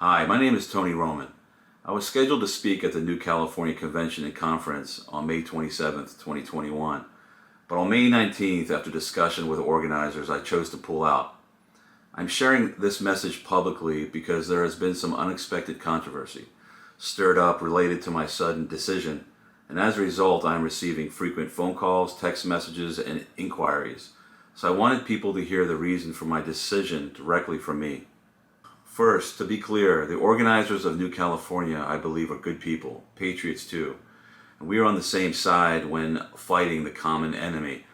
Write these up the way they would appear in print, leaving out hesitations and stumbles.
Hi, my name is Tony Roman. I was scheduled to speak at the New California Convention and Conference on May 27th, 2021, but on May 19th, after discussion with organizers, I chose to pull out. I'm sharing this message publicly because there has been some unexpected controversy stirred up related to my sudden decision, and as a result, I am receiving frequent phone calls, text messages, and inquiries. So I wanted people to hear the reason for my decision directly from me. First, to be clear, the organizers of New California, I believe, are good people, patriots too, and we are on the same side when fighting the common enemy.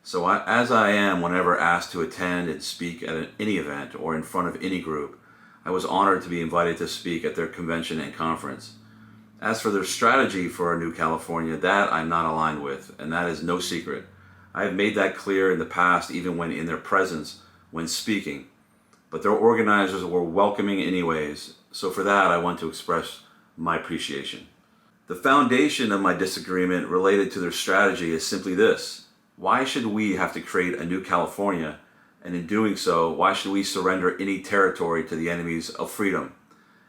So as I am whenever asked to attend and speak at any event or in front of any group, I was honored to be invited to speak at their convention and conference. As for their strategy for New California, that I'm not aligned with, and that is no secret. I have made that clear in the past, even when in their presence, when speaking. But their organizers were welcoming anyways, so for that I want to express my appreciation. The foundation of my disagreement related to their strategy is simply this: why should we have to create a new California, and in doing so, why should we surrender any territory to the enemies of freedom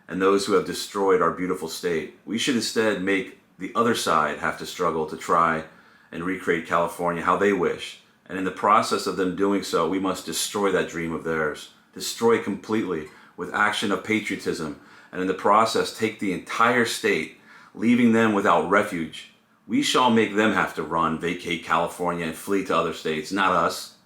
and those who have destroyed our beautiful state? We should instead make the other side have to struggle to try and recreate California how they wish, and in the process of them doing so, we must destroy that dream of theirs. Destroy completely with action of patriotism, and in the process take the entire state, leaving them without refuge. We shall make them have to run, vacate California, and flee to other states, not us.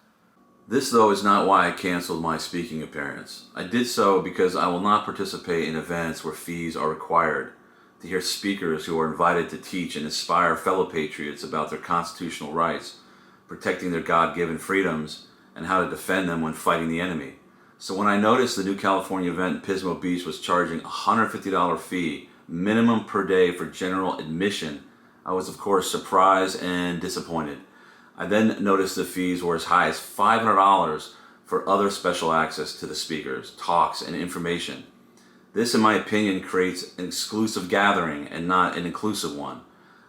This, though, is not why I canceled my speaking appearance. I did so because I will not participate in events where fees are required, to hear speakers who are invited to teach and inspire fellow patriots about their constitutional rights, protecting their God-given freedoms, and how to defend them when fighting the enemy. So when I noticed the New California event in Pismo Beach was charging a $150 fee minimum per day for general admission, I was of course surprised and disappointed. I then noticed the fees were as high as $500 for other special access to the speakers, talks, and information. This, in my opinion, creates an exclusive gathering and not an inclusive one,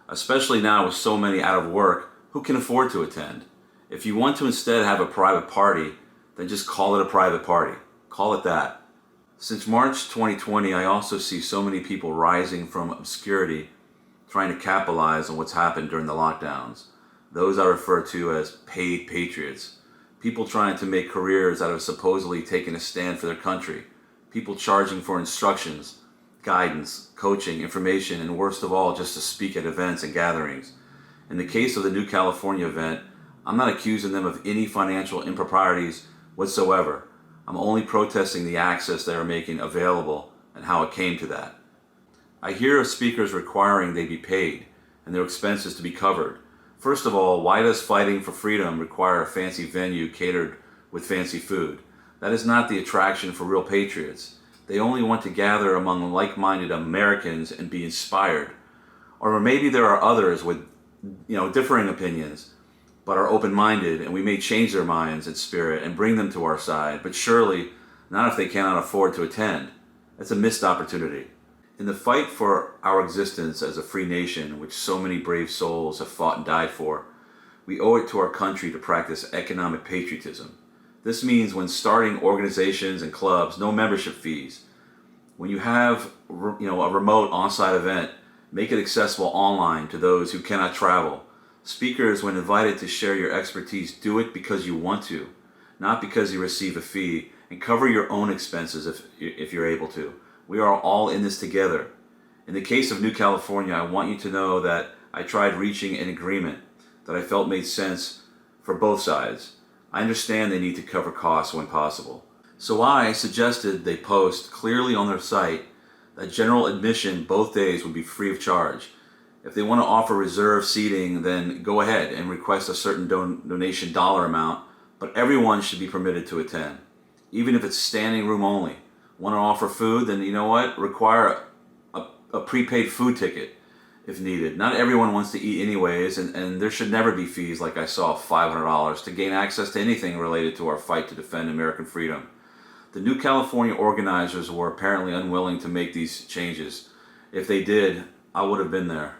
especially now with so many out of work who can afford to attend. If you want to instead have a private party, then just call it a private party. Call it that. Since March 2020, I also see so many people rising from obscurity, trying to capitalize on what's happened during the lockdowns. Those I refer to as paid patriots. People trying to make careers out of supposedly taking a stand for their country. People charging for instructions, guidance, coaching, information, and worst of all, just to speak at events and gatherings. In the case of the New California event, I'm not accusing them of any financial improprieties whatsoever. I'm only protesting the access they are making available and how it came to that. I hear of speakers requiring they be paid and their expenses to be covered. First of all, why does fighting for freedom require a fancy venue catered with fancy food? That is not the attraction for real patriots. They only want to gather among like-minded Americans and be inspired. Or maybe there are others with differing opinions, but are open-minded, and we may change their minds and spirit and bring them to our side, but surely not if they cannot afford to attend. That's a missed opportunity. In the fight for our existence as a free nation, which so many brave souls have fought and died for, we owe it to our country to practice economic patriotism. This means when starting organizations and clubs, no membership fees. When you have a remote on-site event, make it accessible online to those who cannot travel. Speakers, when invited to share your expertise, do it because you want to, not because you receive a fee, and cover your own expenses if you're able to. We are all in this together. In the case of New California, I want you to know that I tried reaching an agreement that I felt made sense for both sides. I understand they need to cover costs when possible. So I suggested they post clearly on their site that general admission both days would be free of charge. If they want to offer reserved seating, then go ahead and request a certain donation dollar amount, but everyone should be permitted to attend, even if it's standing room only. Want to offer food, then require a prepaid food ticket if needed. Not everyone wants to eat anyways, and there should never be fees like I saw $500 to gain access to anything related to our fight to defend American freedom. The New California organizers were apparently unwilling to make these changes. If they did, I would have been there.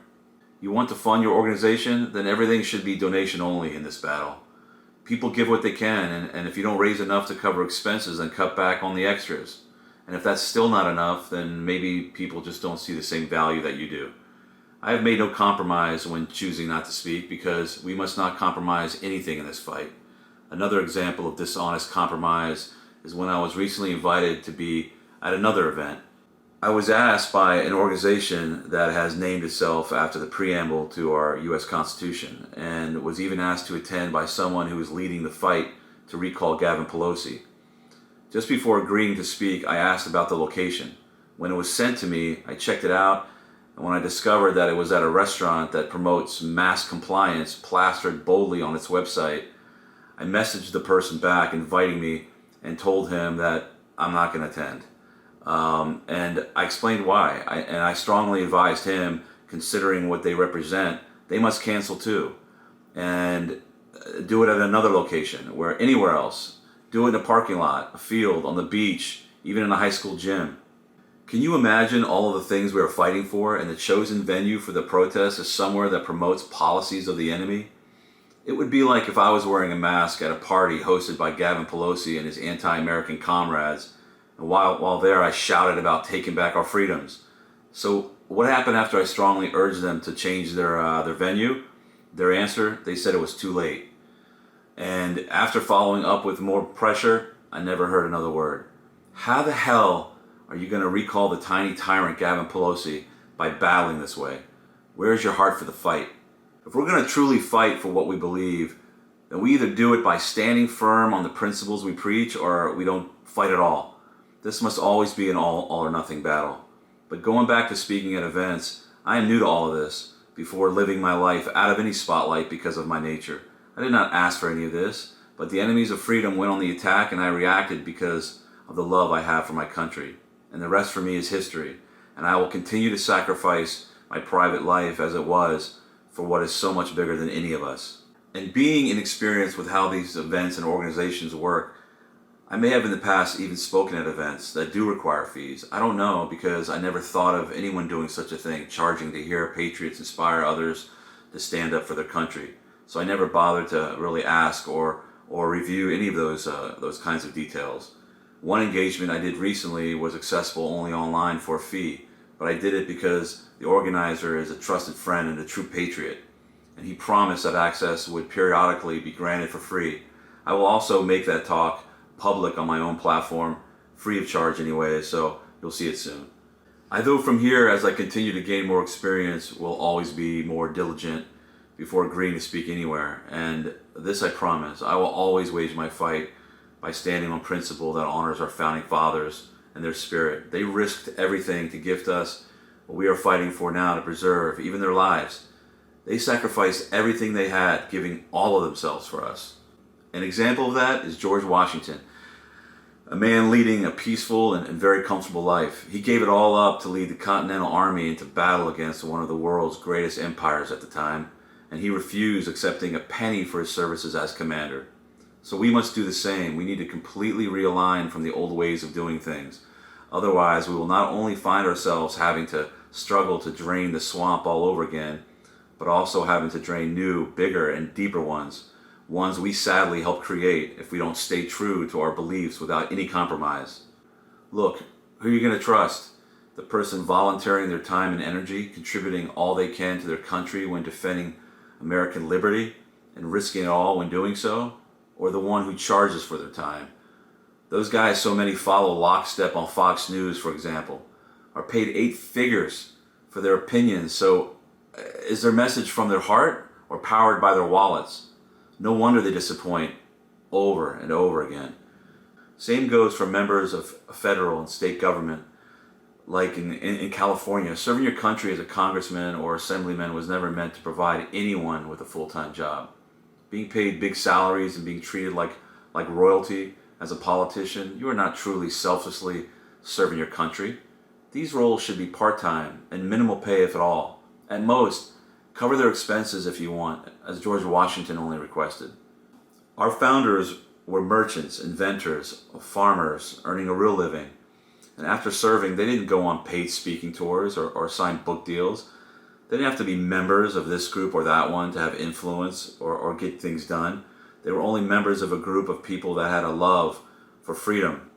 You want to fund your organization? Then everything should be donation only in this battle. People give what they can, and if you don't raise enough to cover expenses, then cut back on the extras. And if that's still not enough, then maybe people just don't see the same value that you do. I have made no compromise when choosing not to speak because we must not compromise anything in this fight. Another example of dishonest compromise is when I was recently invited to be at another event. I was asked by an organization that has named itself after the preamble to our U.S. Constitution and was even asked to attend by someone who was leading the fight to recall Gavin Pelosi. Just before agreeing to speak, I asked about the location. When it was sent to me, I checked it out, and when I discovered that it was at a restaurant that promotes mask compliance plastered boldly on its website, I messaged the person back inviting me and told him that I'm not going to attend. And I explained why, and I strongly advised him, considering what they represent, they must cancel too, and do it at another location, where anywhere else. Do it in a parking lot, a field, on the beach, even in a high school gym. Can you imagine all of the things we are fighting for, and the chosen venue for the protest is somewhere that promotes policies of the enemy? It would be like if I was wearing a mask at a party hosted by Gavin Pelosi and his anti-American comrades, and while there I shouted about taking back our freedoms. So what happened after I strongly urged them to change their venue? Their answer, they said it was too late. And after following up with more pressure, I never heard another word. How the hell are you going to recall the tiny tyrant Gavin Pelosi by battling this way? Where is your heart for the fight? If we're going to truly fight for what we believe, then we either do it by standing firm on the principles we preach, or we don't fight at all. This must always be an all or nothing battle. But going back to speaking at events, I am new to all of this before living my life out of any spotlight because of my nature. I did not ask for any of this, but the enemies of freedom went on the attack and I reacted because of the love I have for my country. And the rest for me is history. And I will continue to sacrifice my private life as it was for what is so much bigger than any of us. And being inexperienced with how these events and organizations work, I may have in the past even spoken at events that do require fees. I don't know, because I never thought of anyone doing such a thing, charging to hear patriots inspire others to stand up for their country. So I never bothered to really ask or review any of those kinds of details. One engagement I did recently was accessible only online for a fee, but I did it because the organizer is a trusted friend and a true patriot, and he promised that access would periodically be granted for free. I will also make that talk public on my own platform, free of charge anyway, so you'll see it soon. I, though, from here, as I continue to gain more experience, will always be more diligent before agreeing to speak anywhere. And this I promise, I will always wage my fight by standing on principle that honors our founding fathers and their spirit. They risked everything to gift us what we are fighting for now to preserve, even their lives. They sacrificed everything they had, giving all of themselves for us. An example of that is George Washington, a man leading a peaceful and very comfortable life. He gave it all up to lead the Continental Army into battle against one of the world's greatest empires at the time, and he refused accepting a penny for his services as commander. So we must do the same. We need to completely realign from the old ways of doing things. Otherwise, we will not only find ourselves having to struggle to drain the swamp all over again, but also having to drain new, bigger, and deeper ones we sadly help create if we don't stay true to our beliefs without any compromise. Look, who are you going to trust? The person volunteering their time and energy, contributing all they can to their country when defending American liberty and risking it all when doing so? Or the one who charges for their time? Those guys so many follow lockstep on Fox News, for example, are paid 8 figures for their opinions. So is their message from their heart or powered by their wallets? No wonder they disappoint over and over again. Same goes for members of federal and state government. Like in California, serving your country as a congressman or assemblyman was never meant to provide anyone with a full-time job. Being paid big salaries and being treated like royalty as a politician, you are not truly selflessly serving your country. These roles should be part-time and minimal pay if at all. At most, cover their expenses if you want, as George Washington only requested. Our founders were merchants, inventors, farmers, earning a real living. And after serving, they didn't go on paid speaking tours or sign book deals. They didn't have to be members of this group or that one to have influence or get things done. They were only members of a group of people that had a love for freedom,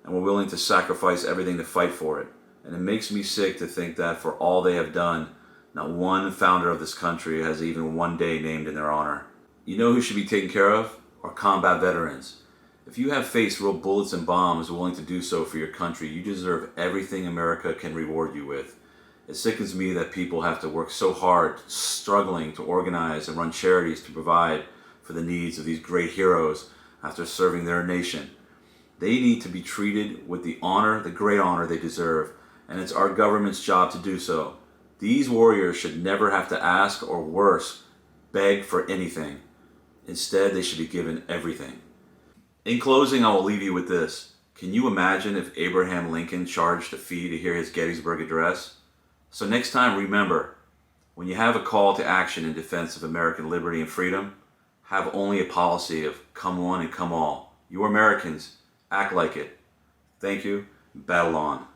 and were willing to sacrifice everything to fight for it. And it makes me sick to think that for all they have done, not one founder of this country has even one day named in their honor. You know who should be taken care of? Our combat veterans. If you have faced real bullets and bombs willing to do so for your country, you deserve everything America can reward you with. It sickens me that people have to work so hard, struggling to organize and run charities to provide for the needs of these great heroes after serving their nation. They need to be treated with the honor, the great honor they deserve, and it's our government's job to do so. These warriors should never have to ask, or worse, beg for anything. Instead, they should be given everything. In closing, I will leave you with this. Can you imagine if Abraham Lincoln charged a fee to hear his Gettysburg Address? So next time, remember, when you have a call to action in defense of American liberty and freedom, have only a policy of come one and come all. You Americans, act like it. Thank you. Battle on.